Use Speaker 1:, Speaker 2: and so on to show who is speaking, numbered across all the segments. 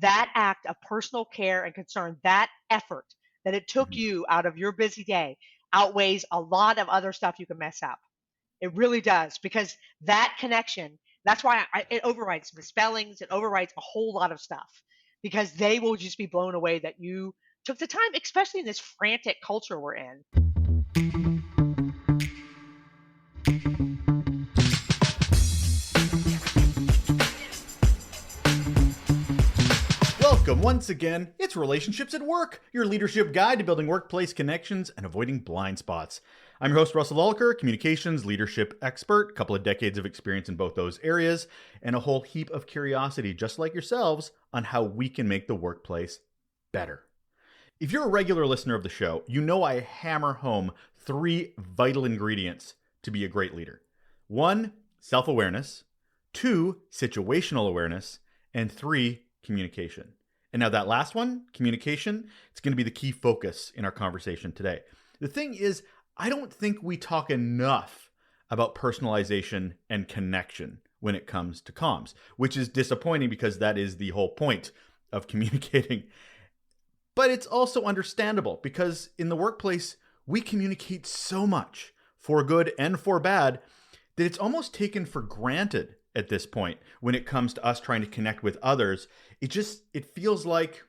Speaker 1: that act of personal care and concern, that effort that it took
Speaker 2: Mhm.
Speaker 1: you out of your busy day outweighs a lot of other stuff you can mess up. It really does because that connection, that's why it overrides misspellings, it overrides a whole lot of stuff because they will just be blown away that you took the time, especially in this frantic culture we're in.
Speaker 2: Welcome once again. It's Relationships at Work, your leadership guide to building workplace connections and avoiding blind spots. I'm your host, Russell Lulker, communications leadership expert, a couple of decades of experience in both those areas, and a whole heap of curiosity, just like yourselves, on how we can make the workplace better. If you're a regular listener of the show, you know I hammer home three vital ingredients to be a great leader. One, self-awareness. Two, situational awareness. And three, communication. And now that last one, communication, it's going to be the key focus in our conversation today. The thing is, I don't think we talk enough about personalization and connection when it comes to comms, which is disappointing because that is the whole point of communicating. But it's also understandable because in the workplace, we communicate so much for good and for bad that it's almost taken for granted at this point when it comes to us trying to connect with others. It feels like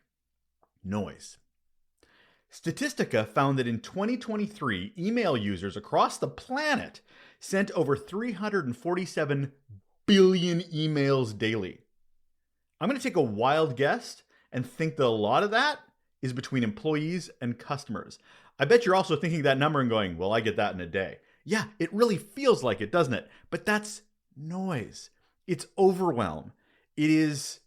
Speaker 2: noise. Statistica found that in 2023, email users across the planet sent over 347 billion emails daily. I'm going to take a wild guess and think that a lot of that is between employees and customers. I bet you're also thinking that number and going, well, I get that in a day. Yeah, it really feels like it, doesn't it? But that's noise. It's overwhelm. It is,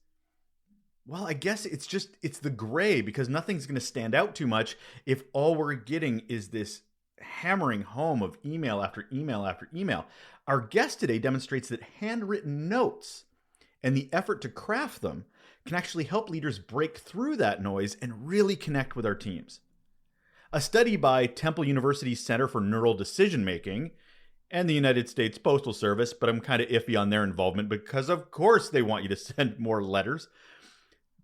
Speaker 2: well, I guess it's the gray because nothing's going to stand out too much if all we're getting is this hammering home of email after email after email. Our guest today demonstrates that handwritten notes and the effort to craft them can actually help leaders break through that noise and really connect with our teams. A study by Temple University's Center for Neural Decision Making and the United States Postal Service, but I'm kind of iffy on their involvement because, of course, they want you to send more letters.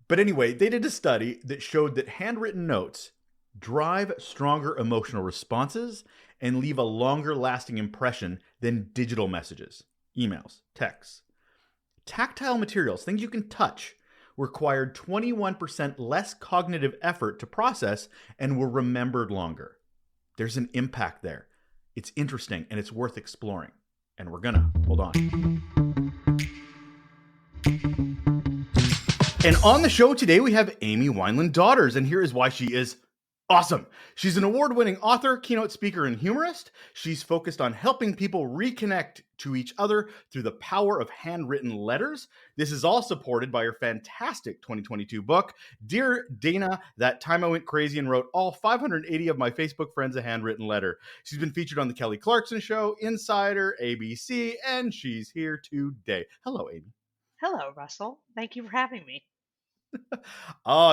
Speaker 2: But anyway, they did a study that showed that handwritten notes drive stronger emotional responses and leave a longer lasting impression than digital messages, emails, texts. Tactile materials, things you can touch, required 21% less cognitive effort to process and were remembered longer. There's an impact there. It's interesting and it's worth exploring. And we're gonna. Hold on. And on the show today, we have Amy Weinland Daughters, and here is why she is awesome. She's an award-winning author, keynote speaker, and humorist. She's focused on helping people reconnect to each other through the power of handwritten letters. This is all supported by her fantastic 2022 book, Dear Dana, That Time I Went Crazy and Wrote All 580 of My Facebook Friends a Handwritten Letter. She's been featured on The Kelly Clarkson Show, Insider, ABC, and she's here today. Hello, Amy.
Speaker 1: Hello, Russell. Thank you for having me.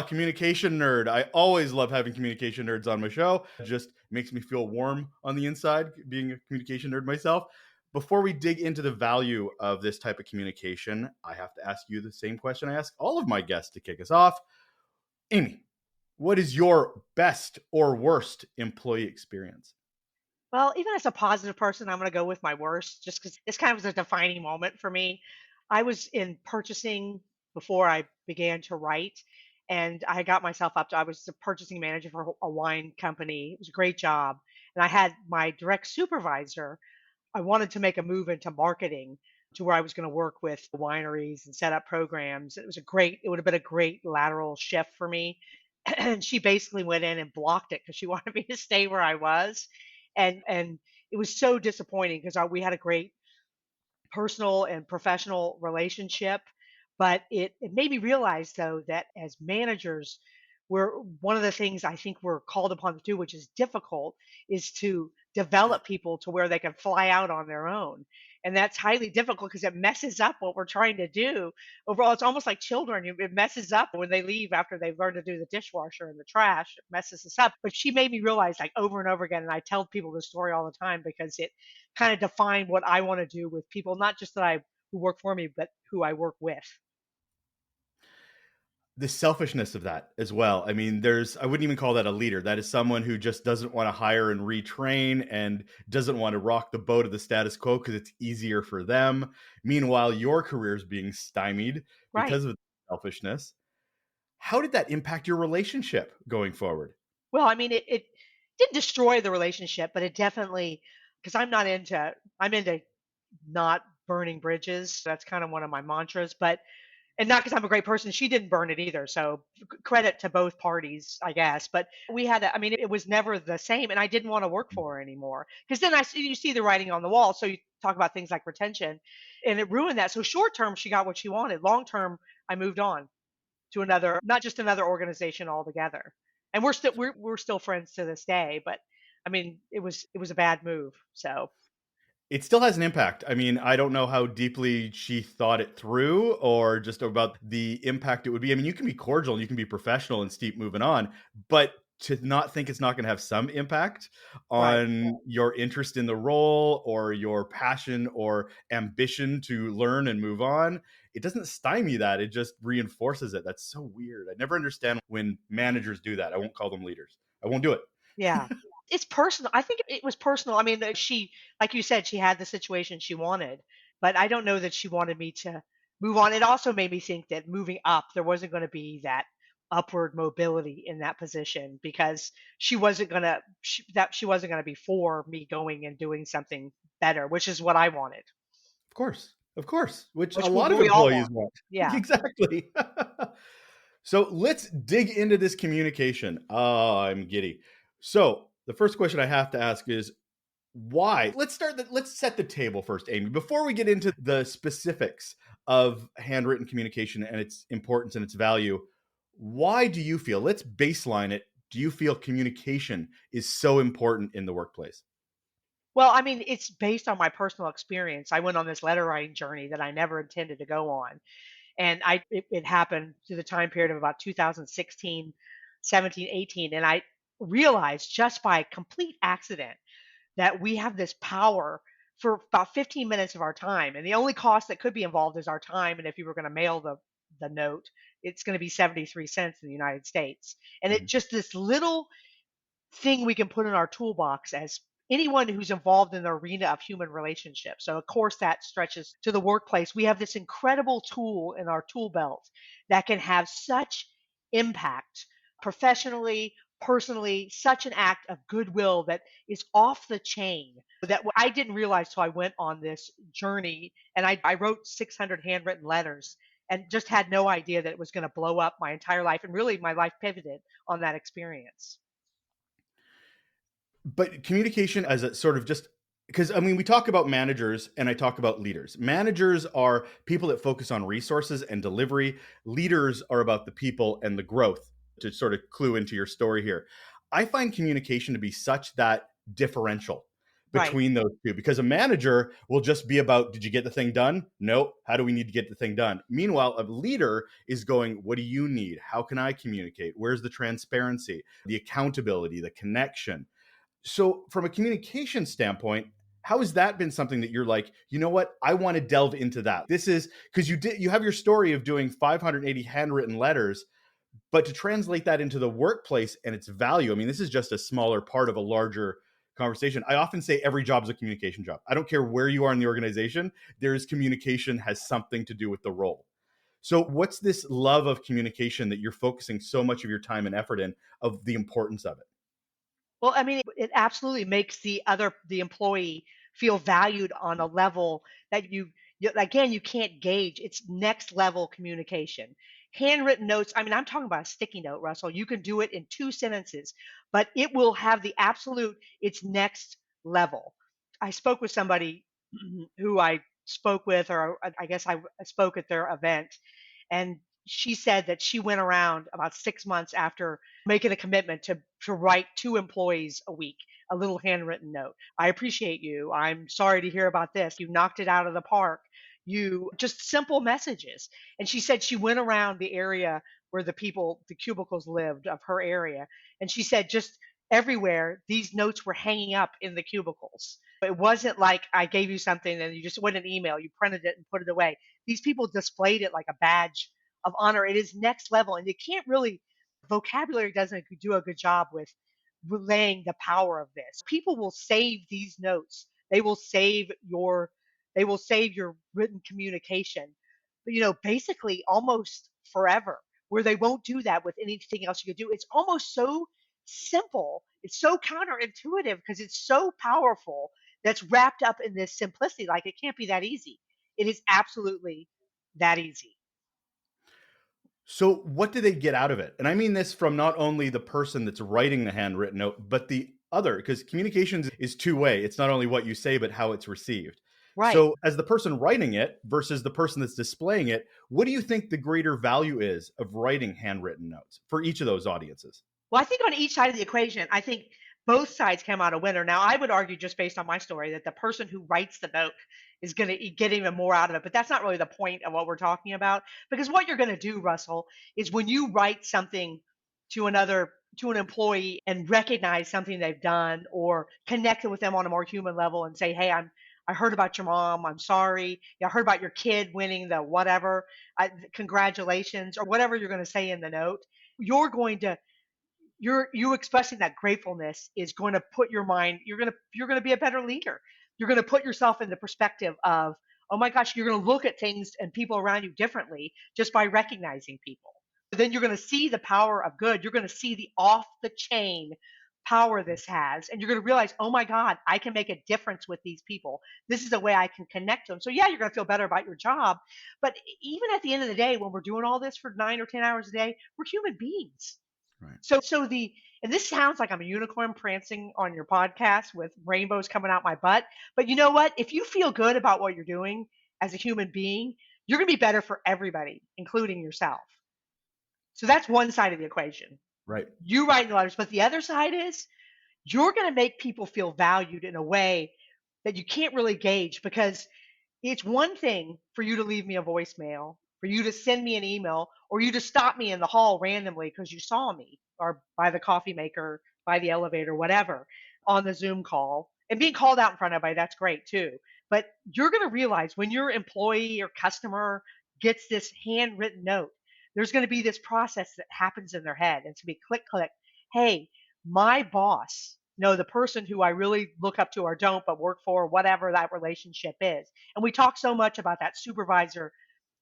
Speaker 2: Communication nerd. I always love having communication nerds on my show. It just makes me feel warm on the inside, being a communication nerd myself. Before we dig into the value of this type of communication, I have to ask you the same question I ask all of my guests to kick us off. Amy, what is your best or worst employee experience?
Speaker 1: Well, even as a positive person, I'm going to go with my worst just because this kind of was a defining moment for me. I was in purchasing before I began to write, and I got myself up to, I was the purchasing manager for a wine company. It was a great job. And I had my direct supervisor. I wanted to make a move into marketing to where I was going to work with wineries and set up programs. It would have been a great lateral shift for me. And she basically went in and blocked it because she wanted me to stay where I was. And it was so disappointing because we had a great personal and professional relationship. But it made me realize, though, that as managers, one of the things I think we're called upon to do, which is difficult, is to develop people to where they can fly out on their own. And that's highly difficult because it messes up what we're trying to do. Overall, it's almost like children. It messes up when they leave after they've learned to do the dishwasher and the trash. It messes us up. But she made me realize, like, over and over again, and I tell people this story all the time because it kind of defined what I want to do with people, not just who work for me, but who I work with.
Speaker 2: The selfishness of that as well. I mean, I wouldn't even call that a leader. That is someone who just doesn't want to hire and retrain and doesn't want to rock the boat of the status quo because it's easier for them. Meanwhile, your career is being stymied
Speaker 1: Right.
Speaker 2: because of selfishness. How did that impact your relationship going forward?
Speaker 1: Well, I mean, it didn't destroy the relationship, but it definitely, because I'm into not burning bridges. That's kind of one of my mantras, but and not because I'm a great person. She didn't burn it either. So credit to both parties, I guess. But I mean, it was never the same. And I didn't want to work for her anymore because then you see the writing on the wall. So you talk about things like retention and it ruined that. So short term, she got what she wanted. Long term, I moved on to another, not just another organization altogether. And we're still friends to this day. But I mean, it was a bad move. So
Speaker 2: It still has an impact. I mean, I don't know how deeply she thought it through or just about the impact it would be. I mean, you can be cordial and you can be professional and keep moving on, but to not think it's not going to have some impact
Speaker 1: right.
Speaker 2: on your interest in the role or your passion or ambition to learn and move on, it doesn't stymie that. It just reinforces it. That's so weird. I never understand when managers do that. I won't call them leaders. I won't do it.
Speaker 1: Yeah. It's personal. I think it was personal. I mean, she, like you said, she had the situation she wanted, but I don't know that she wanted me to move on. It also made me think that moving up, there wasn't going to be that upward mobility in that position because she wasn't going to be for me going and doing something better, which is what I wanted,
Speaker 2: Of course, which a
Speaker 1: which
Speaker 2: lot of
Speaker 1: we all
Speaker 2: employees
Speaker 1: want.
Speaker 2: want.
Speaker 1: Yeah.
Speaker 2: Exactly. So let's dig into this communication. Oh, I'm giddy. So the first question I have to ask is why? Let's set the table first, Amy, before we get into the specifics of handwritten communication and its importance and its value. Why do you feel, let's baseline it, do you feel communication is so important in the workplace?
Speaker 1: Well, I mean, it's based on my personal experience. I went on this letter writing journey that I never intended to go on. And it happened through the time period of about 2016, 17, 18. And I realized just by complete accident that we have this power for about 15 minutes of our time. And the only cost that could be involved is our time. And if you were going to mail the note, it's going to be 73 cents in the United States. And it
Speaker 2: Mhm.
Speaker 1: just this little thing we can put in our toolbox as anyone who's involved in the arena of human relationships. So, of course, that stretches to the workplace. We have this incredible tool in our tool belt that can have such impact professionally, personally, such an act of goodwill that is off the chain that I didn't realize till I went on this journey. And I wrote 600 handwritten letters and just had no idea that it was going to blow up my entire life. And really, my life pivoted on that experience.
Speaker 2: But communication as a sort of just, because I mean, we talk about managers and I talk about leaders. Managers are people that focus on resources and delivery. Leaders are about the people and the growth, to sort of clue into your story here. I find communication to be such that differential
Speaker 1: Right.
Speaker 2: between those two, because a manager will just be about, did you get the thing done? No. How do we need to get the thing done? Meanwhile, a leader is going, what do you need? How can I communicate? Where's the transparency, the accountability, the connection? So, from a communication standpoint, how has that been something that you're like, you know what, I want to delve into that? This is because you have your story of doing 580 handwritten letters, but to translate that into the workplace and its value, I mean, this is just a smaller part of a larger conversation. I often say every job is a communication job. I don't care where you are in the organization, there's communication has something to do with the role. So, what's this love of communication that you're focusing so much of your time and effort in, of the importance of it?
Speaker 1: Well, I mean, it absolutely makes the employee feel valued on a level that again, you can't gauge. It's next level communication. Handwritten notes, I mean, I'm talking about a sticky note, Russell. You can do it in 2 sentences, but it will have the absolute, it's next level. I spoke with somebody who I spoke with, or I guess I spoke at their event, and she said that she went around about 6 months after making a commitment to write 2 employees a week a little handwritten note. I appreciate you. I'm sorry to hear about this. You knocked it out of the park. You just simple messages. And she said she went around the area where the cubicles lived of her area. And she said just everywhere these notes were hanging up in the cubicles. It wasn't like I gave you something and you just went an email, you printed it and put it away. These people displayed it like a badge of honor. It is next level. And you can't really, vocabulary doesn't do a good job with relaying the power of this. People will save these notes. They will save your written communication, basically almost forever, where they won't do that with anything else you could do. It's almost so simple. It's so counterintuitive because it's so powerful that's wrapped up in this simplicity. Like it can't be that easy. It is absolutely that easy.
Speaker 2: So, what do they get out of it? And I mean this from not only the person that's writing the handwritten note, but the other, because communications is two way. It's not only what you say, but how it's received.
Speaker 1: Right.
Speaker 2: So, as the person writing it versus the person that's displaying it, what do you think the greater value is of writing handwritten notes for each of those audiences?
Speaker 1: Well, I think on each side of the equation, I think both sides come out a winner. Now, I would argue, just based on my story, that the person who writes the note is going to get even more out of it. But that's not really the point of what we're talking about. Because what you're going to do, Russell, is when you write something to to an employee and recognize something they've done or connect with them on a more human level and say, hey, I heard about your mom. I'm sorry. Yeah, I heard about your kid winning the whatever. Congratulations, or whatever you're going to say in the note. You're going to you expressing that gratefulness is going to put your mind, you're going to be a better leader. You're going to put yourself in the perspective of, oh my gosh, you're going to look at things and people around you differently just by recognizing people. Then you're going to see the power of good. You're going to see the off the chain power this has, and you're going to realize, oh my god, I can make a difference with these people. This is a way I can connect them. So yeah, you're going to feel better about your job, but even at the end of the day, when we're doing all this for 9 or 10 hours a day, we're human beings.
Speaker 2: Right.
Speaker 1: So and this sounds like I'm a unicorn prancing on your podcast with rainbows coming out my butt. But you know what? If you feel good about what you're doing as a human being, you're going to be better for everybody, including yourself. So that's one side of the equation.
Speaker 2: Right.
Speaker 1: You write the letters, but the other side is you're going to make people feel valued in a way that you can't really gauge, because it's one thing for you to leave me a voicemail, for you to send me an email, or you to stop me in the hall randomly because you saw me, or by the coffee maker, by the elevator, whatever, on the Zoom call. And being called out in front of everybody, that's great too. But you're going to realize when your employee or customer gets this handwritten note, there's going to be this process that happens in their head. It's going to be click, click. Hey, my boss, the person who I really look up to or don't, but work for, whatever that relationship is. And we talk so much about that supervisor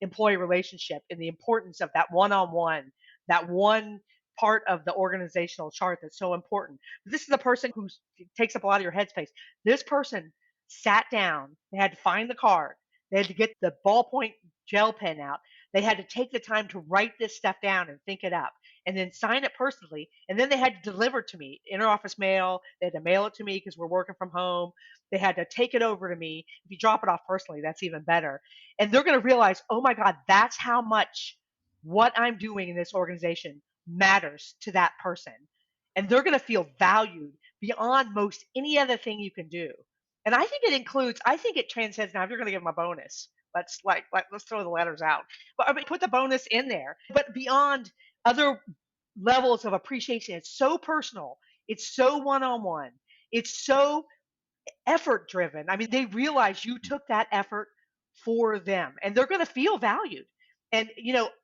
Speaker 1: employee relationship and the importance of that one on one, that one part of the organizational chart that's so important. But this is the person who takes up a lot of your headspace. This person sat down, they had to find the card, they had to get the ballpoint gel pen out, they had to take the time to write this stuff down and think it up and then sign it personally. And then they had to deliver it to me, interoffice mail. They had to mail it to me because we're working from home. They had to take it over to me. If you drop it off personally, that's even better. And they're going to realize, oh my God, that's how much what I'm doing in this organization matters to that person. And they're going to feel valued beyond most any other thing you can do. And I think it includes, I think it transcends. Now, if you're going to give them a bonus, let's throw the letters out. But I mean, put the bonus in there. But beyond other levels of appreciation, it's so personal. It's so one on one. It's so effort driven. I mean, they realize you took that effort for them and they're going to feel valued. And,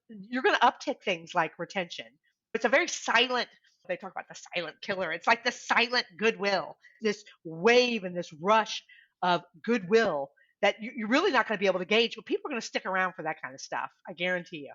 Speaker 1: you're going to uptick things like retention. It's a very silent, they talk about the silent killer. It's like the silent goodwill, this wave and this rush of goodwill that you're really not going to be able to gauge, but people are going to stick around for that kind of stuff. I guarantee you.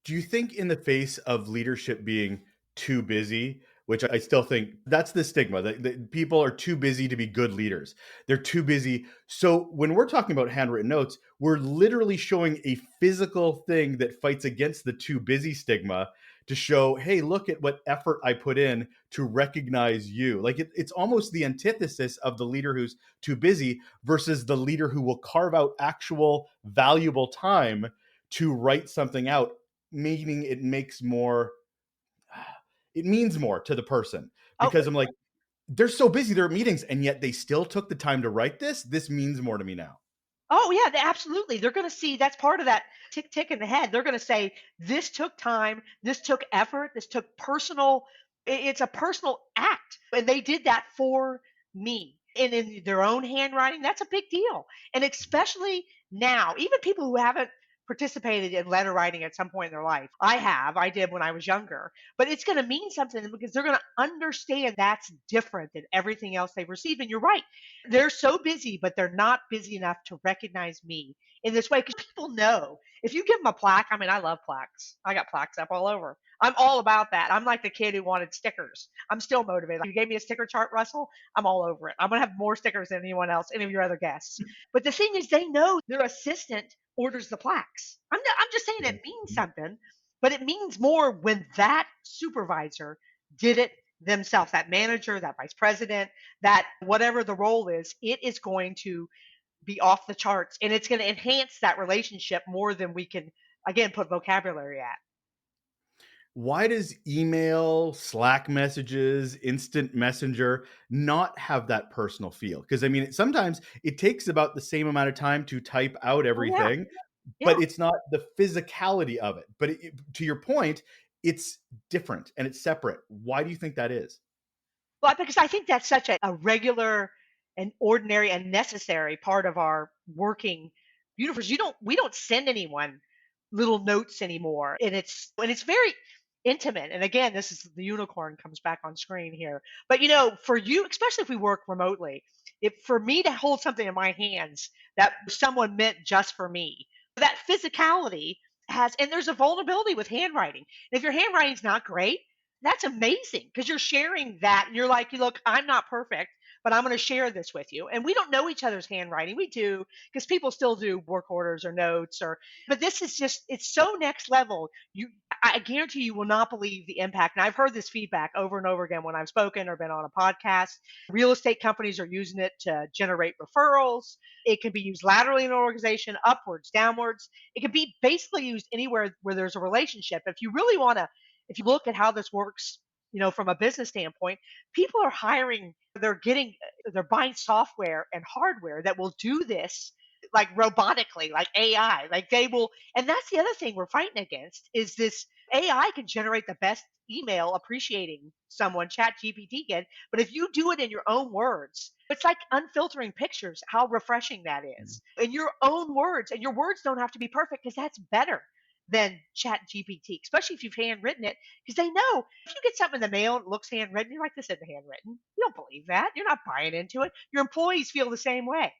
Speaker 2: Do you think, in the face of leadership being too busy, which I still think that's the stigma, that people are too busy to be good leaders? They're too busy. So when we're talking about handwritten notes, we're literally showing a physical thing that fights against the too busy stigma to show, hey, look at what effort I put in to recognize you. Like it's almost the antithesis of the leader who's too busy versus the leader who will carve out actual valuable time to write something out, meaning it means more to the person,
Speaker 1: Oh,
Speaker 2: because I'm like, they're so busy, they're at meetings, and yet they still took the time to write this. This means more to me now.
Speaker 1: Oh yeah, absolutely. They're going to see that's part of that tick tick in the head. They're going to say, this took time, this took effort, this took personal, it's a personal act. And they did that for me. And in their own handwriting, that's a big deal. And especially now, even people who haven't participated in letter writing at some point in their life. I did when I was younger. But it's going to mean something because they're going to understand that's different than everything else they've received. And you're right. They're so busy, but they're not busy enough to recognize me in this way because people know if you give them a plaque. I mean, I love plaques. I got plaques up all over. I'm all about that. I'm like the kid who wanted stickers. I'm still motivated. You gave me a sticker chart, Russell. I'm all over it. I'm going to have more stickers than anyone else, any of your other guests. But the thing is, they know their assistant orders the plaques. I'm just saying it means something, but it means more when that supervisor did it themselves, that manager, that vice president, that whatever the role is, it is going to be off the charts and it's going to enhance that relationship more than we can, again, put vocabulary at.
Speaker 2: Why does email, Slack messages, instant messenger not have that personal feel? Because I mean, sometimes it takes about the same amount of time to type out
Speaker 1: Oh, yeah.
Speaker 2: everything,
Speaker 1: Yeah.
Speaker 2: but it's not the physicality of it. But to your point, it's different and it's separate. Why do you think that is?
Speaker 1: Well, because I think that's such a regular and ordinary and necessary part of our working universe. We don't send anyone little notes anymore. And it's very intimate. And again, this is the unicorn comes back on screen here. But for you, especially if we work remotely, if for me to hold something in my hands that someone meant just for me, that physicality has and there's a vulnerability with handwriting. And if your handwriting's not great, that's amazing because you're sharing that and you're like, look, I'm not perfect, but I'm going to share this with you. And we don't know each other's handwriting. We do because people still do work orders or notes but this is just, it's so next level. I guarantee you will not believe the impact. And I've heard this feedback over and over again when I've spoken or been on a podcast. Real estate companies are using it to generate referrals. It can be used laterally in an organization, upwards, downwards. It can be basically used anywhere where there's a relationship. If you look at how this works, from a business standpoint, people are hiring, they're buying software and hardware that will do this like robotically, like AI, like they will. And that's the other thing we're fighting against is this AI can generate the best email appreciating someone, chat GPT can. But if you do it in your own words, it's like unfiltering pictures, how refreshing that is in your own words. And your words don't have to be perfect because that's better than chat GPT, especially if you've handwritten it, because they know if you get something in the mail and it looks handwritten, you're like, this isn't handwritten. You don't believe that. You're not buying into it. Your employees feel the same way.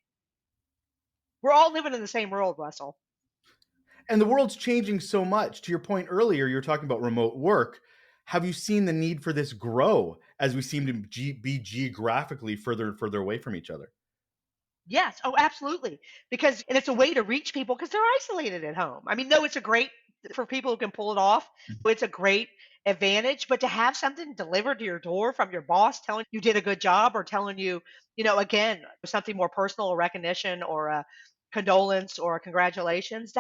Speaker 1: We're all living in the same world, Russell.
Speaker 2: And the world's changing so much. To your point earlier, you were talking about remote work. Have you seen the need for this grow as we seem to be geographically further and further away from each other?
Speaker 1: Yes. Oh, absolutely. And it's a way to reach people because they're isolated at home. I mean, no, it's a great for people who can pull it off. It's a great advantage, but to have something delivered to your door from your boss telling you did a good job or telling you, again, something more personal, a recognition or a condolence or a congratulations,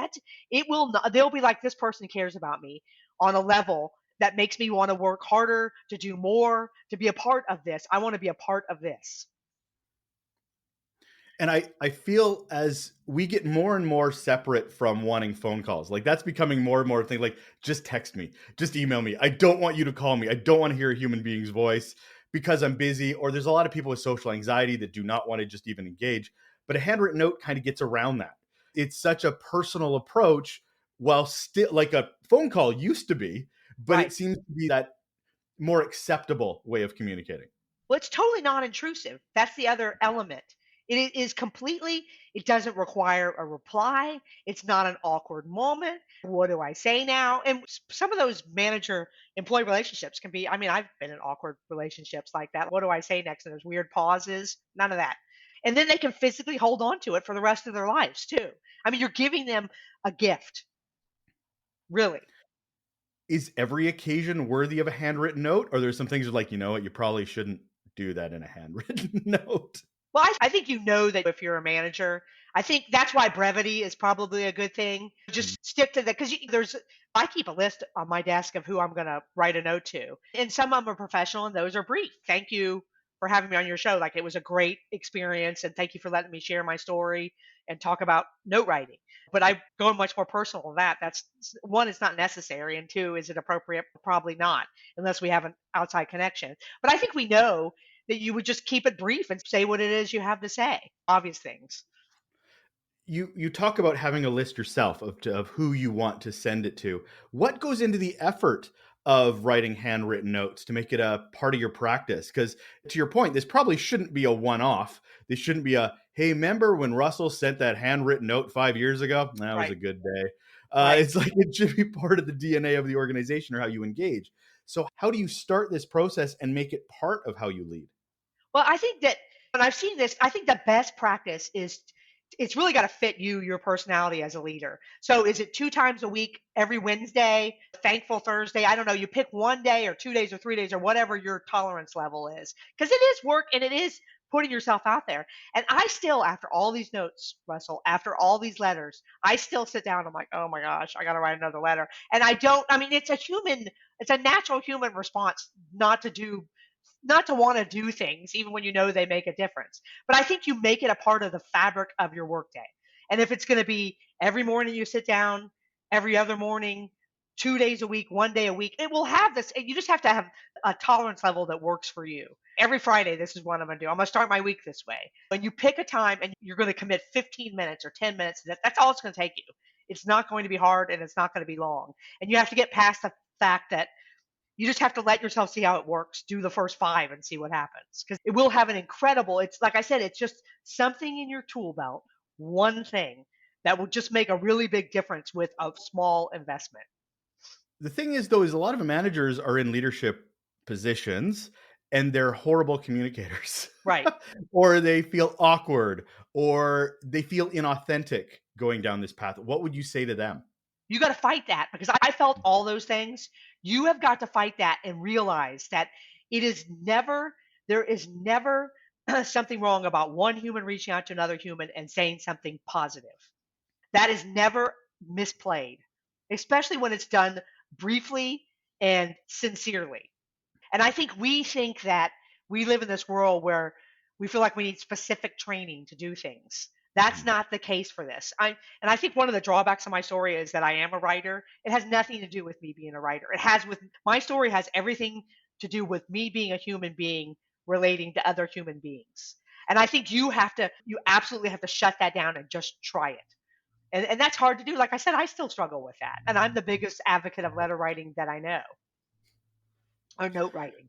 Speaker 1: it will not, they'll be like, this person cares about me on a level that makes me want to work harder, to do more, to be a part of this. I want to be a part of this.
Speaker 2: And I feel as we get more and more separate from wanting phone calls, like that's becoming more and more a thing. Like, just text me, just email me. I don't want you to call me. I don't want to hear a human being's voice because I'm busy. Or there's a lot of people with social anxiety that do not want to just even engage. But a handwritten note kind of gets around that. It's such a personal approach, while still like a phone call used to be, but
Speaker 1: Right.
Speaker 2: it seems to be that more acceptable way of communicating.
Speaker 1: Well, it's totally non-intrusive. That's the other element. Is completely, it doesn't require a reply. It's not an awkward moment. What do I say now? And some of those manager employee relationships can be, I mean, I've been in awkward relationships like that. What do I say next? And there's weird pauses, none of that. And then they can physically hold on to it for the rest of their lives too. I mean, you're giving them a gift, really.
Speaker 2: Is every occasion worthy of a handwritten note? Or there's some things you're like, you know what, you probably shouldn't do that in a handwritten note.
Speaker 1: Well, I think that if you're a manager, I think that's why brevity is probably a good thing. Just stick to that because I keep a list on my desk of who I'm going to write a note to. And some of them are professional and those are brief. Thank you for having me on your show. Like it was a great experience and thank you for letting me share my story and talk about note writing. But I go much more personal than that. That's one, it's not necessary. And two, is it appropriate? Probably not, unless we have an outside connection. But I think we know that you would just keep it brief and say what it is you have to say. Obvious things.
Speaker 2: You talk about having a list yourself of who you want to send it to. What goes into the effort of writing handwritten notes to make it a part of your practice? Because to your point, this probably shouldn't be a one-off. This shouldn't be a, hey, remember when Russell sent that handwritten note 5 years ago? That was
Speaker 1: Right,
Speaker 2: a good day.
Speaker 1: right.
Speaker 2: It's like it should be part of the DNA of the organization or how you engage. So how do you start this process and make it part of how you lead?
Speaker 1: Well, I think that when I've seen this, I think the best practice is it's really got to fit you, your personality as a leader. So is it 2 times a week, every Wednesday, thankful Thursday? I don't know. You pick one day or 2 days or 3 days or whatever your tolerance level is. Because it is work and it is putting yourself out there. And I still, after all these notes, Russell, after all these letters, I still sit down. I'm like, oh my gosh, I got to write another letter. And I don't, I mean, it's a natural human response not to want to do things even when you know they make a difference. But I think you make it a part of the fabric of your workday. And if it's going to be every morning you sit down, every other morning, 2 days a week, one day a week, it will have this. You just have to have a tolerance level that works for you. Every Friday, this is what I'm going to do. I'm going to start my week this way. When you pick a time and you're going to commit 15 minutes or 10 minutes, that's all it's going to take you. It's not going to be hard and it's not going to be long. And you have to get past the fact that you just have to let yourself see how it works. Do the first five and see what happens. Because it will have an incredible, it's like I said, it's just something in your tool belt, one thing that will just make a really big difference with a small investment.
Speaker 2: The thing is, though, is a lot of managers are in leadership positions and they're horrible communicators,
Speaker 1: Right.
Speaker 2: or they feel awkward, or they feel inauthentic going down this path. What would you say to them?
Speaker 1: You got to fight that because I felt all those things. You have got to fight that and realize that it is never, there is never something wrong about one human reaching out to another human and saying something positive. That is never misplayed, especially when it's done briefly and sincerely. And I think that we live in this world where we feel like we need specific training to do things. That's not the case for this. And I think one of the drawbacks of my story is that I am a writer. It has nothing to do with me being a writer. It has with my story has everything to do with me being a human being relating to other human beings. And I think you absolutely have to shut that down and just try it. And that's hard to do. Like I said, I still struggle with that. And I'm the biggest advocate of letter writing that I know, or note writing.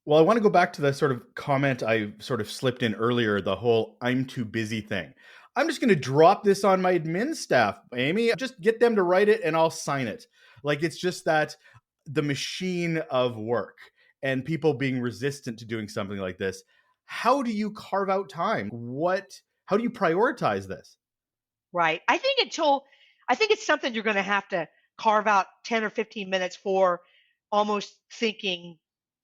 Speaker 2: Well, I want to go back to the sort of comment I sort of slipped in earlier, the whole I'm too busy thing. I'm just going to drop this on my admin staff, Amy. Just get them to write it and I'll sign it. Like it's just that the machine of work and people being resistant to doing something like this. How do you carve out time? How do you prioritize this?
Speaker 1: Right. I think it's something you're going to have to carve out 10 or 15 minutes for, almost thinking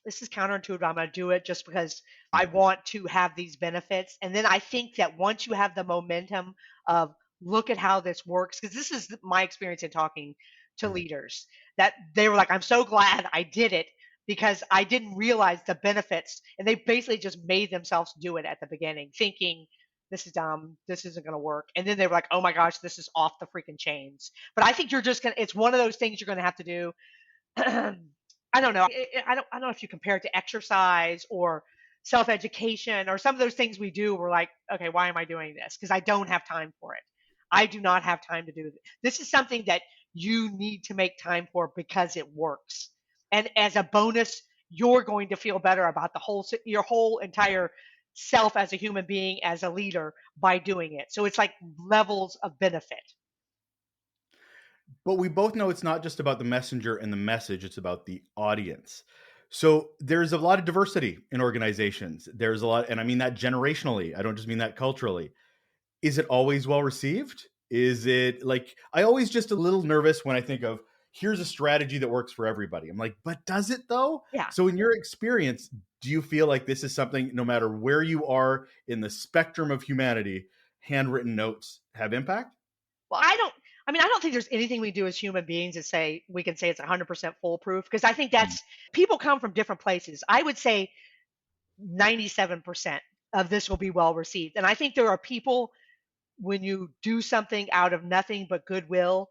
Speaker 1: this is counterintuitive. I'm going to do it just because I want to have these benefits. And then I think that once you have the momentum of look at how this works, because this is my experience in talking to leaders, that they were like, I'm so glad I did it because I didn't realize the benefits. And they basically just made themselves do it at the beginning, thinking, this is dumb. This isn't going to work. And then they were like, oh my gosh, this is off the freaking chains. But I think you're just going to, it's one of those things you're going to have to do. I don't know. I don't know if you compare it to exercise or self education or some of those things we do. We're like, okay, why am I doing this? Because I don't have time for it. I do not have time to do this. This is something that you need to make time for because it works. And as a bonus, you're going to feel better about your whole entire self as a human being, as a leader by doing it. So it's like levels of benefit.
Speaker 2: But we both know it's not just about the messenger and the message, it's about the audience. So there's a lot of diversity in organizations. There's a lot, and I mean that generationally. I don't just mean that culturally. Is it always well received? Is it like, I always just a little nervous when I think of here's a strategy that works for everybody. I'm like, but does it though?
Speaker 1: Yeah.
Speaker 2: So in your experience, do you feel like this is something, no matter where you are in the spectrum of humanity, handwritten notes have impact?
Speaker 1: Well, I don't think there's anything we do as human beings that say we can say it's 100% foolproof because I think that's people come from different places. I would say 97% of this will be well received. And I think there are people when you do something out of nothing but goodwill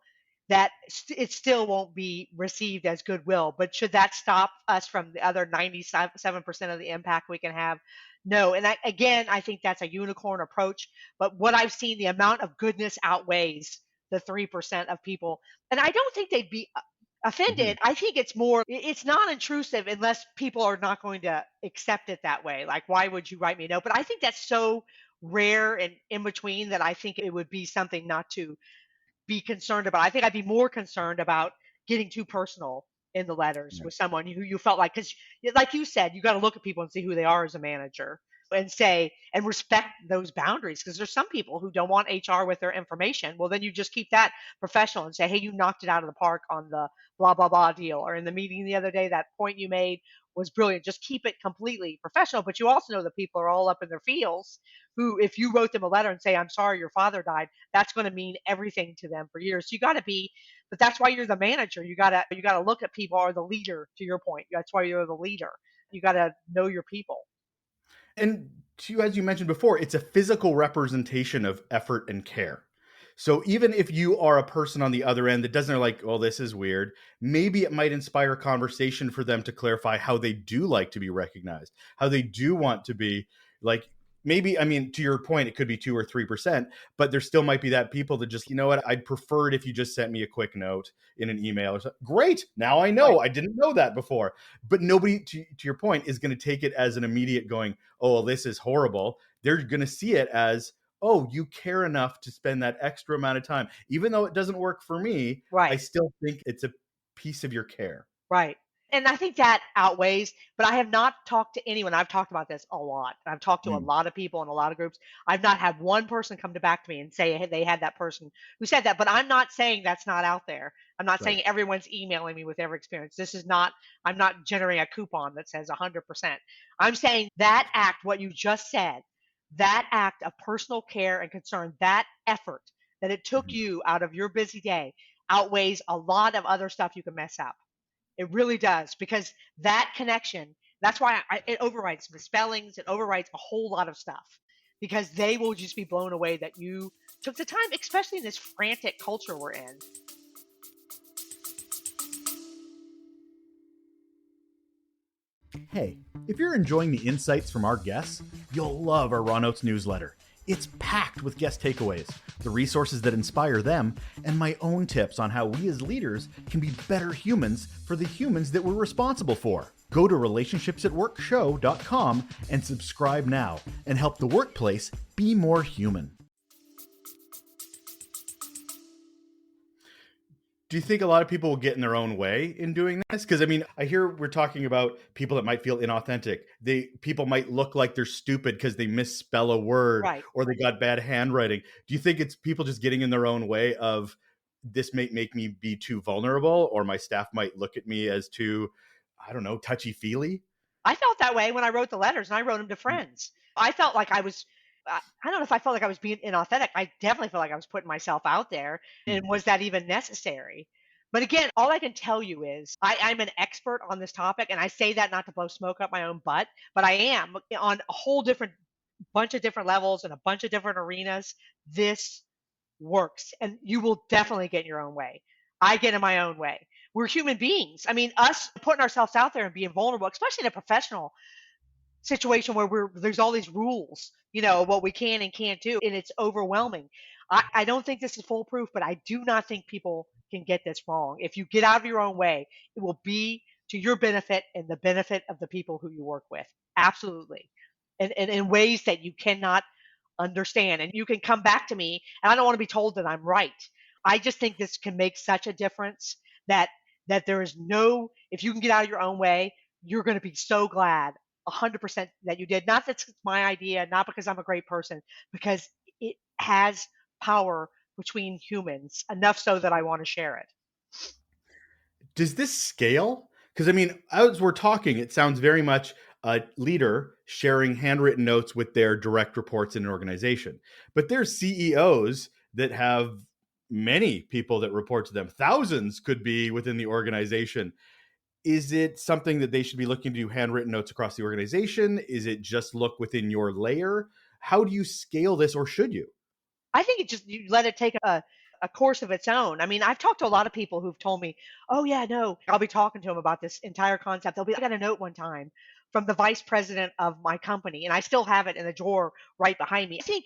Speaker 1: that it still won't be received as goodwill. But should that stop us from the other 97% of the impact we can have? No, and I think that's a unicorn approach. But what I've seen, the amount of goodness outweighs the 3% of people, and I don't think they'd be
Speaker 2: Mhm.
Speaker 1: offended. I think it's more, it's non-intrusive unless people are not going to accept it that way. Like, why would you write me a note? But I think that's so rare and in between that I think it would be something not to be concerned about. I think I'd be more concerned about getting too personal in the letters
Speaker 2: Yeah.
Speaker 1: with someone who you felt like, because like you said, you got to look at people and see who they are as a manager and say and respect those boundaries, because there's some people who don't want HR with their information. Well, then you just keep that professional and say, hey, you knocked it out of the park on the blah blah blah deal, or in the meeting the other day, that point you made was brilliant. Just keep it completely professional. But you also know that people are all up in their feels, who, if you wrote them a letter and say, I'm sorry your father died, that's going to mean everything to them for years. So you got to be, but that's why you're the manager. You got to look at people, or the leader, to your point. That's why you're the leader. You got to know your people.
Speaker 2: And as you mentioned before, it's a physical representation of effort and care. So even if you are a person on the other end that doesn't like, oh, this is weird, maybe it might inspire conversation for them to clarify how they do like to be recognized, how they do want to be like, maybe, I mean, to your point, it could be 2 or 3%, but there still might be that people that just, you know what, I'd prefer it if you just sent me a quick note in an email or something. Great. Now I
Speaker 1: Right.
Speaker 2: know. I didn't know that before. But nobody, to your point, is going to take it as an immediate going, oh, well, this is horrible. They're going to see it as, oh, you care enough to spend that extra amount of time. Even though it doesn't work for me, I
Speaker 1: Right.
Speaker 2: still think it's a piece of your care.
Speaker 1: Right. And I think that outweighs, but I have not talked to anyone. I've talked about this a lot. I've talked to a
Speaker 2: Mm,
Speaker 1: lot of people in a lot of groups. I've not had one person come to back to me and say, hey, they had that person who said that. But I'm not saying that's not out there. I'm not
Speaker 2: right.
Speaker 1: saying everyone's emailing me with every experience. This is not, I'm not generating a coupon that says 100%. I'm saying that act, what you just said, that act of personal care and concern, that effort that it took
Speaker 2: Mhm.
Speaker 1: you out of your busy day outweighs a lot of other stuff you can mess up. It really does, because that connection, that's why it overrides misspellings, it overrides a whole lot of stuff, because they will just be blown away that you took the time, especially in this frantic culture we're in.
Speaker 2: Hey, if you're enjoying the insights from our guests, you'll love our Raw Notes newsletter. It's packed with guest takeaways, the resources that inspire them, and my own tips on how we as leaders can be better humans for the humans that we're responsible for. Go to relationshipsatworkshow.com and subscribe now and help the workplace be more human. Do you think a lot of people will get in their own way in doing this? Because I mean, I hear we're talking about people that might feel inauthentic. People might look like they're stupid because they misspell a word
Speaker 1: Right.
Speaker 2: or they got bad handwriting. Do you think it's people just getting in their own way of this may make me be too vulnerable, or my staff might look at me as too, I don't know, touchy feely?
Speaker 1: I felt that way when I wrote the letters, and I wrote them to friends. I felt like I was, I don't know if I felt like I was being inauthentic. I definitely felt like I was putting myself out there. And was that even necessary? But again, all I can tell you is I'm an expert on this topic. And I say that not to blow smoke up my own butt, but I am on a whole different bunch of different levels and a bunch of different arenas. This works, and you will definitely get in your own way. I get in my own way. We're human beings. I mean, us putting ourselves out there and being vulnerable, especially in a professional situation where there's all these rules, what we can and can't do, and it's overwhelming. I don't think this is foolproof, but I do not think people can get this wrong. If you get out of your own way, it will be to your benefit and the benefit of the people who you work with. Absolutely. And in ways that you cannot understand. And you can come back to me, and I don't want to be told that I'm right. I just think this can make such a difference that there is no, if you can get out of your own way, you're going to be so glad 100% that you did. Not that it's my idea, not because I'm a great person, because it has power between humans enough so that I want to share it.
Speaker 2: Does this scale? Because I mean, as we're talking, it sounds very much a leader sharing handwritten notes with their direct reports in an organization. But there's CEOs that have many people that report to them. Thousands could be within the organization. Is it something that they should be looking to do handwritten notes across the organization? Is it just look within your layer? How do you scale this, or should you?
Speaker 1: I think it just, you let it take a course of its own. I mean, I've talked to a lot of people who've told me, "Oh yeah, no." I'll be talking to them about this entire concept. They'll be, "I got a note one time from the vice president of my company, and I still have it in the drawer right behind me. I think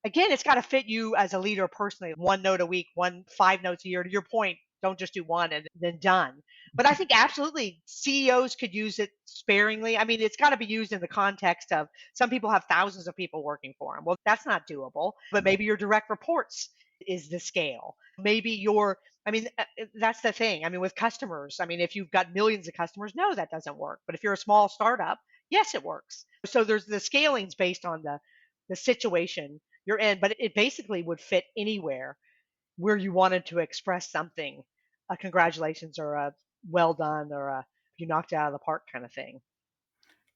Speaker 1: again, it's got to fit you as a leader personally. One note a week, 5 notes a year. To your point, don't just do one and then done. But I think absolutely CEOs could use it sparingly. I mean, it's got to be used in the context of some people have thousands of people working for them. Well, that's not doable. But maybe your direct reports is the scale. Maybe I mean, that's the thing. I mean, with customers, I mean, if you've got millions of customers, no, that doesn't work. But if you're a small startup, yes, it works. So there's the scalings based on the situation you're in, but it basically would fit anywhere where you wanted to express something, a congratulations or a well done or a you knocked it out of the park kind of thing.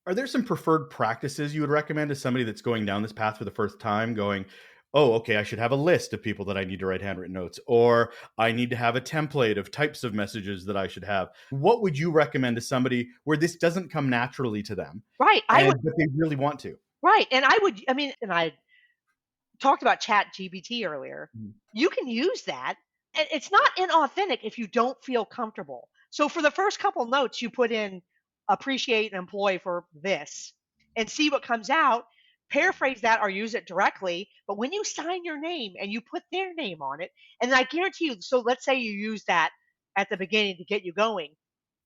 Speaker 2: Are there some preferred practices you would recommend to somebody that's going down this path for the first time, going, oh, okay, I should have a list of people that I need to write handwritten notes, or I need to have a template of types of messages that I should have? What would you recommend to somebody where this doesn't come naturally to them,
Speaker 1: Right.
Speaker 2: but they really want to?
Speaker 1: Right. And I mean, and I talked about chat GBT earlier.
Speaker 2: Mhm.
Speaker 1: You can use that. And it's not inauthentic if you don't feel comfortable. So for the first couple notes, you put in appreciate an employee for this and see what comes out. Paraphrase that or use it directly. But when you sign your name and you put their name on it, and I guarantee you, so let's say you use that at the beginning to get you going.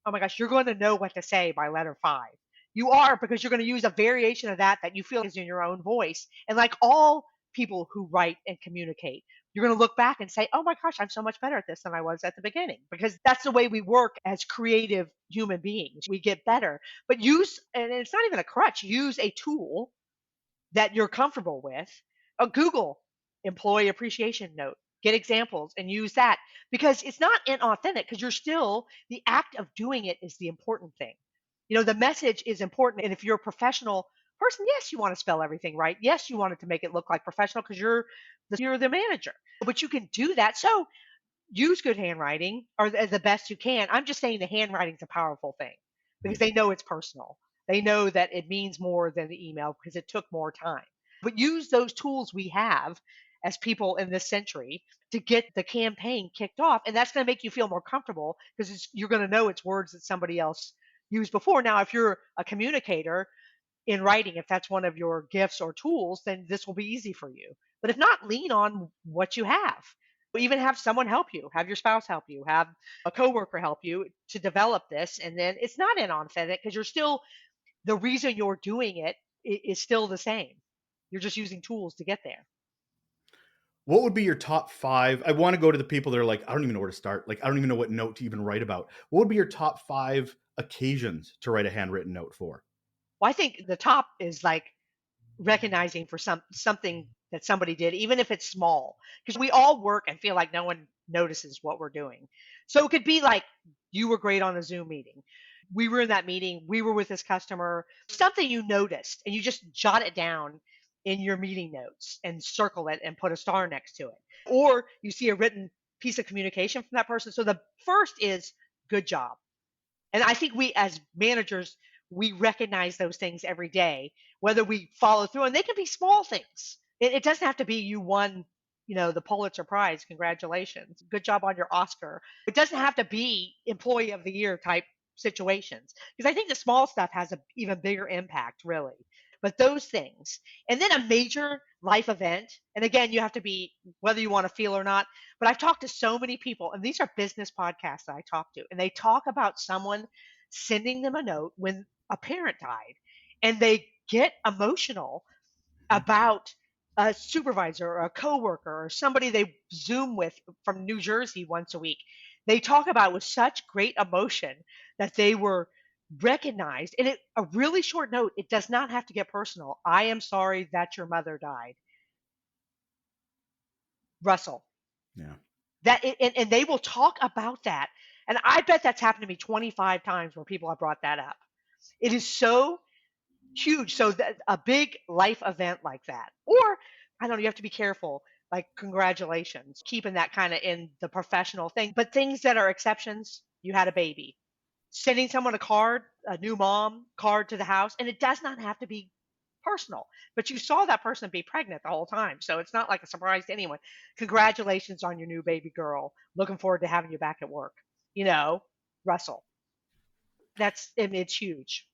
Speaker 1: Oh my gosh, you're going to know what to say by letter 5. You are, because you're going to use a variation of that you feel is in your own voice. And like all people who write and communicate, you're going to look back and say, oh my gosh, I'm so much better at this than I was at the beginning, because that's the way we work as creative human beings. We get better. But and it's not even a crutch, use a tool that you're comfortable with. Google employee appreciation note, get examples and use that, because it's not inauthentic, because the act of doing it is the important thing. The message is important. And if you're a professional person, yes, you want to spell everything right. Yes, you want it to make it look like professional because you're the manager, but you can do that. So use good handwriting or as the best you can. I'm just saying the handwriting's a powerful thing because they know it's personal. They know that it means more than the email because it took more time. But use those tools we have as people in this century to get the campaign kicked off. And that's going to make you feel more comfortable because you're going to know it's words that somebody else used before. Now, if you're a communicator in writing, if that's one of your gifts or tools, then this will be easy for you. But if not, lean on what you have. Even have someone help you, have your spouse help you, have a coworker help you to develop this. And then it's not inauthentic because the reason you're doing it is still the same. You're just using tools to get there.
Speaker 2: What would be your top 5? I want to go to the people that are like, I don't even know where to start. Like, I don't even know what note to even write about. What would be your top 5 occasions to write a handwritten note for?
Speaker 1: Well, I think the top is like recognizing for something that somebody did, even if it's small, because we all work and feel like no one notices what we're doing. So it could be like you were great on a Zoom meeting. We were in that meeting, we were with this customer, something you noticed, and you just jot it down in your meeting notes and circle it and put a star next to it. Or you see a written piece of communication from that person. So the first is good job. And I think we as managers, we recognize those things every day, whether we follow through, and they can be small things. It doesn't have to be you won, the Pulitzer Prize. Congratulations. Good job on your Oscar. It doesn't have to be employee of the year type situations, because I think the small stuff has an even bigger impact, really. But those things, and then a major life event. And again, you have to be, whether you want to feel or not, but I've talked to so many people, and these are business podcasts that I talk to, and they talk about someone sending them a note when a parent died, and they get emotional about a supervisor or a coworker or somebody they Zoom with from New Jersey once a week. They talk about with such great emotion that they were recognized. And a really short note, it does not have to get personal. I am sorry that your mother died. Russell.
Speaker 2: Yeah.
Speaker 1: And they will talk about that. And I bet that's happened to me 25 times where people have brought that up. It is so huge. So that a big life event like that, or I don't know, you have to be careful. Like congratulations, keeping that kind of in the professional thing. But things that are exceptions, you had a baby, sending someone a card, a new mom card to the house, and it does not have to be personal. But you saw that person be pregnant the whole time, so it's not like a surprise to anyone. Congratulations on your new baby girl. Looking forward to having you back at work. Russell. It's huge.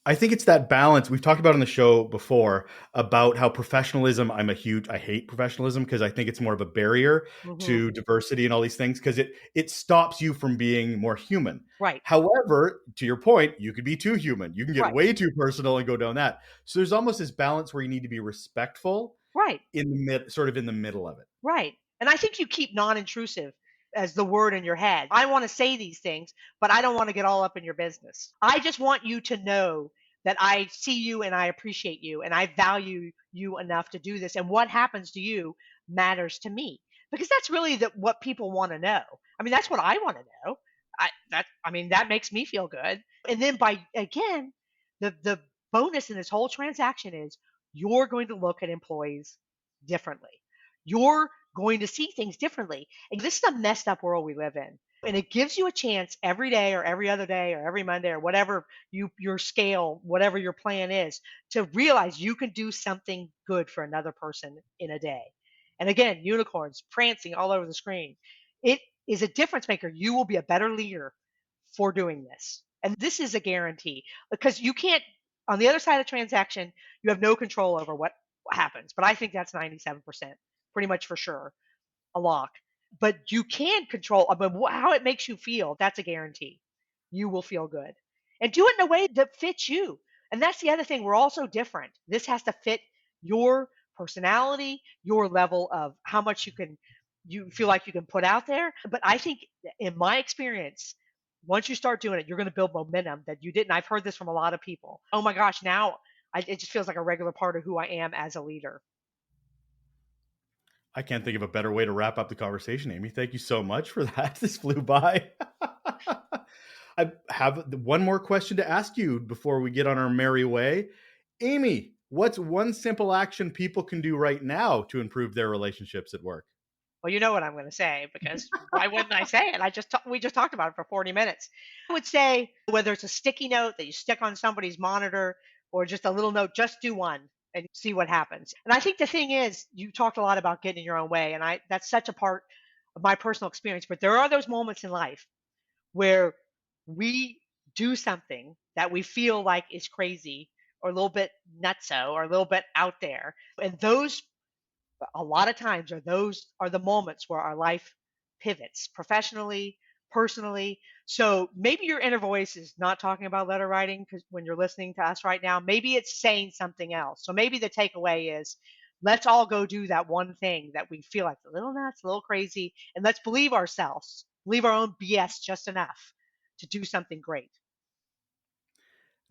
Speaker 2: I think it's that balance we've talked about on the show before about how professionalism. I hate professionalism because I think it's more of a barrier
Speaker 1: Hmm.
Speaker 2: to diversity and all these things because it stops you from being more human.
Speaker 1: Right,
Speaker 2: However, to your point, you could be too human. You can get
Speaker 1: right,
Speaker 2: way too personal and go down that. So there's almost this balance where you need to be respectful
Speaker 1: right.
Speaker 2: in the sort of in the middle of it.
Speaker 1: Right. And I think you keep non-intrusive as the word in your head. I want to say these things, but I don't want to get all up in your business. I just want you to know that I see you and I appreciate you and I value you enough to do this. And what happens to you matters to me because that's really what people want to know. I mean, that's what I want to know. I mean, that makes me feel good. And then by again, the bonus in this whole transaction is you're going to look at employees differently. You're going to see things differently. And this is a messed up world we live in. And it gives you a chance every day or every other day or every Monday or whatever your scale, whatever your plan is, to realize you can do something good for another person in a day. And again, unicorns prancing all over the screen. It is a difference maker. You will be a better leader for doing this. And this is a guarantee because you can't, on the other side of the transaction, you have no control over what happens. But I think that's 97%, pretty much for sure, a lock. But you can control how it makes you feel. That's a guarantee. You will feel good. And do it in a way that fits you. And that's the other thing. We're all so different. This has to fit your personality, your level of how much you feel like you can put out there. But I think in my experience, once you start doing it, you're going to build momentum that you didn't. I've heard this from a lot of people. Oh my gosh, now it just feels like a regular part of who I am as a leader.
Speaker 2: I can't think of a better way to wrap up the conversation, Amy. Thank you so much for that. This flew by. I have one more question to ask you before we get on our merry way. Amy, what's one simple action people can do right now to improve their relationships at work?
Speaker 1: Well, you know what I'm going to say because why wouldn't I say it? We just talked about it for 40 minutes. I would say whether it's a sticky note that you stick on somebody's monitor or just a little note, just do one and see what happens. And I think the thing is, you talked a lot about getting in your own way, and I that's such a part of my personal experience. But there are those moments in life where we do something that we feel like is crazy or a little bit nutso or a little bit out there, and those a lot of times those are the moments where our life pivots professionally, personally. So maybe your inner voice is not talking about letter writing because when you're listening to us right now, maybe it's saying something else. So maybe the takeaway is let's all go do that one thing that we feel like a little nuts, a little crazy, and let's believe ourselves, believe our own BS just enough to do something great.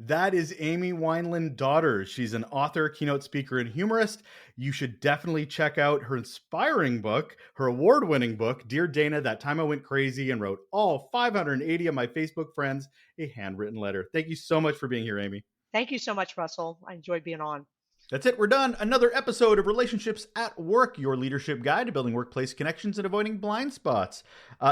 Speaker 2: That is Amy Weinland Daughters. She's an author, keynote speaker, and humorist. You should definitely check out her inspiring book, her award winning book, Dear Dana, That Time I Went Crazy and Wrote All 580 of My Facebook Friends a Handwritten Letter. Thank you so much for being here, Amy.
Speaker 1: Thank you so much, Russell. I enjoyed being on.
Speaker 2: That's it. We're done. Another episode of Relationships at Work, your leadership guide to building workplace connections and avoiding blind spots.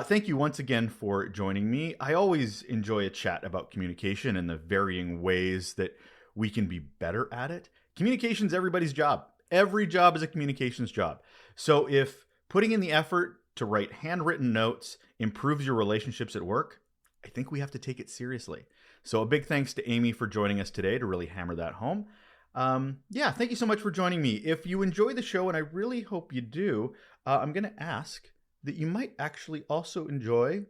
Speaker 2: Thank you once again for joining me. I always enjoy a chat about communication and the varying ways that we can be better at it. Communication's everybody's job. Every job is a communications job. So if putting in the effort to write handwritten notes improves your relationships at work, I think we have to take it seriously. So a big thanks to Amy for joining us today to really hammer that home. Yeah, thank you so much for joining me. If you enjoy the show, and I really hope you do, I'm going to ask that you might actually also enjoy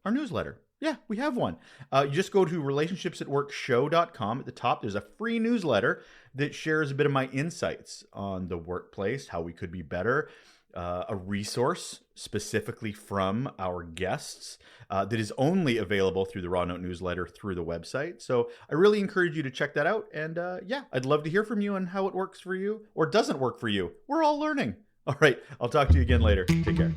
Speaker 2: our newsletter. Yeah, we have one. You just go to relationshipsatworkshow.com. At the top, there's a free newsletter that shares a bit of my insights on the workplace, how we could be better, a resource specifically from our guests that is only available through the Raw Note newsletter through the website. So I really encourage you to check that out. And yeah, I'd love to hear from you on how it works for you or doesn't work for you. We're all learning. All right, I'll talk to you again later. Take care.